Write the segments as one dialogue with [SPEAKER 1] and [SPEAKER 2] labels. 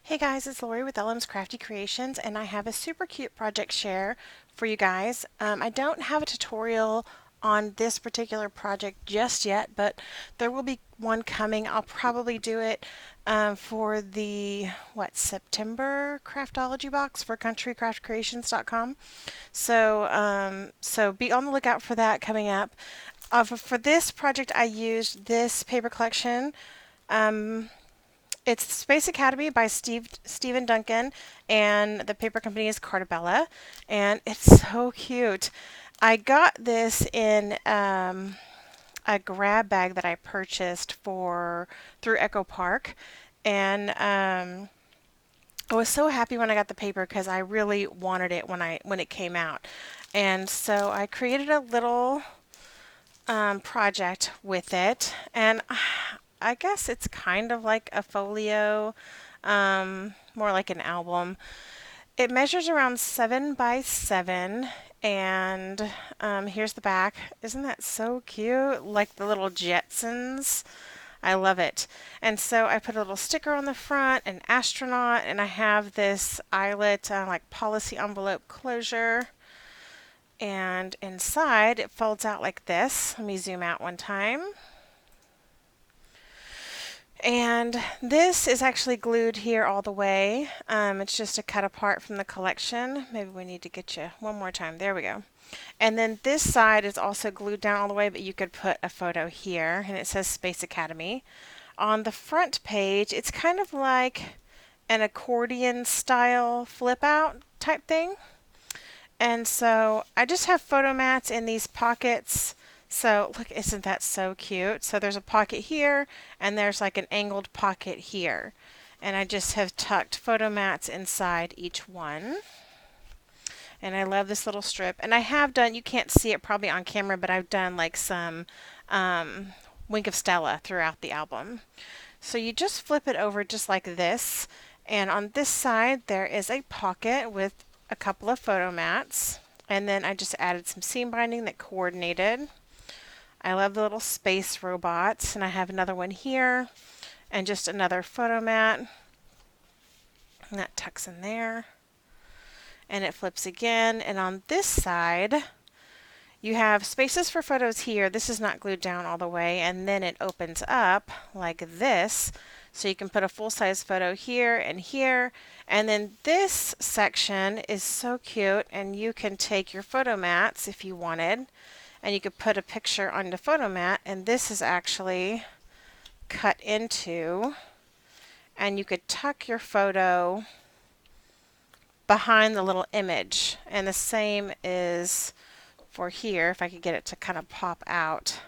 [SPEAKER 1] Hey guys, it's Lori with LM's Crafty Creations, and I have a super cute project share for you guys. I don't have a tutorial on this particular project just yet, but there will be one coming. I'll probably do it for the September craftology box for countrycraftcreations.com. So be on the lookout for that coming up. For this project, I used this paper collection. Um, it's Space Academy by Stephen Duncan, and the paper company is Carta, and it's so cute. I got this in a grab bag that I purchased through Echo Park, and I was so happy when I got the paper because I really wanted it when it came out, and so I created a little project with it, and I guess it's kind of like a folio, more like an album. It measures around 7 by 7, and here's the back. Isn't that so cute? Like the little Jetsons. I love it. And so I put a little sticker on the front, an astronaut, and I have this eyelet, like policy envelope closure. And inside it folds out like this. Let me zoom out one time. And this is actually glued here all the way. It's just a cut apart from the collection. Maybe we need to get you one more time. There we go. And then this side is also glued down all the way, but you could put a photo here, and it says Space Academy. On the front page, it's kind of like an accordion style flip out type thing. And so I just have photo mats in these pockets. So look, isn't that so cute? So there's a pocket here, and there's like an angled pocket here. And I just have tucked photo mats inside each one. And I love this little strip. And I have done, you can't see it probably on camera, but I've done like some Wink of Stella throughout the album. So you just flip it over just like this. And on this side, there is a pocket with a couple of photo mats. And then I just added some seam binding that coordinated. I love the little space robots, and I have another one here and just another photo mat, and that tucks in there, and it flips again. And on this side you have spaces for photos here. This is not glued down all the way, and then it opens up like this, so you can put a full-size photo here and here. And then this section is so cute, and you can take your photo mats if you wanted, and you could put a picture on the photo mat, and this is actually cut into, and you could tuck your photo behind the little image. And the same is for here. If I could get it to kind of pop out,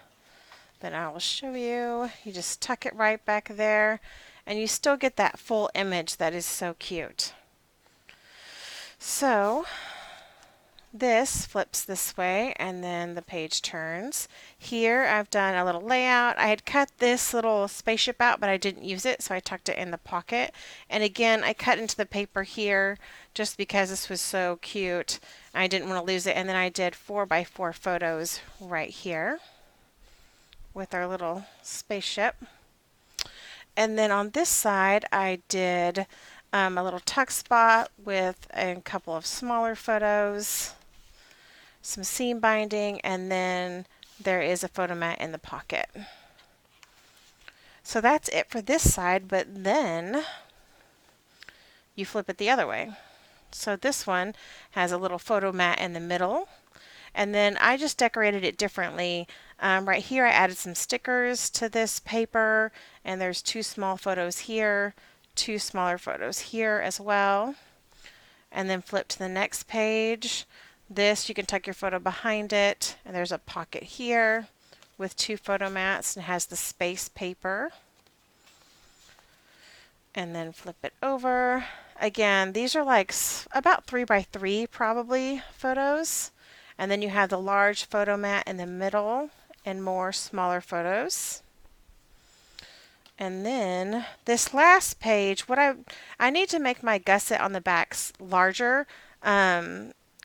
[SPEAKER 1] then I will show you. You just tuck it right back there, and you still get that full image that is so cute. So this flips this way, and then the page turns. Here I've done a little layout. I had cut this little spaceship out, but I didn't use it, so I tucked it in the pocket. And again, I cut into the paper here just because this was so cute. I didn't want to lose it. And then I did 4x4 photos right here with our little spaceship. And then on this side, I did a little tuck spot with a couple of smaller photos, some seam binding, and then there is a photo mat in the pocket. So that's it for this side, but then you flip it the other way. So this one has a little photo mat in the middle, and then I just decorated it differently. Right here I added some stickers to this paper, and there's 2 small photos here, 2 smaller photos here as well. And then flip to the next page. This, you can tuck your photo behind it, and there's a pocket here with 2 photo mats, and it has the space paper. And then flip it over. Again, these are like about 3x3 probably photos. And then you have the large photo mat in the middle and more smaller photos. And then this last page, I need to make my gusset on the backs larger,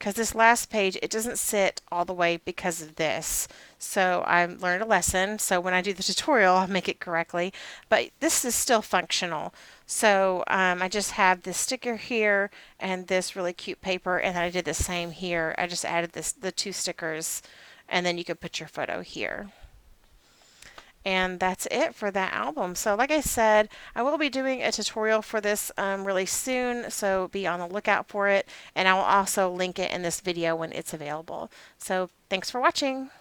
[SPEAKER 1] because this last page, it doesn't sit all the way because of this. So I learned a lesson. So when I do the tutorial, I'll make it correctly. But this is still functional. So I just have this sticker here and this really cute paper, and I did the same here. I just added the two stickers, and then you could put your photo here. And that's it for that album. So like I said, I will be doing a tutorial for this really soon, so be on the lookout for it, and I will also link it in this video when it's available. So thanks for watching.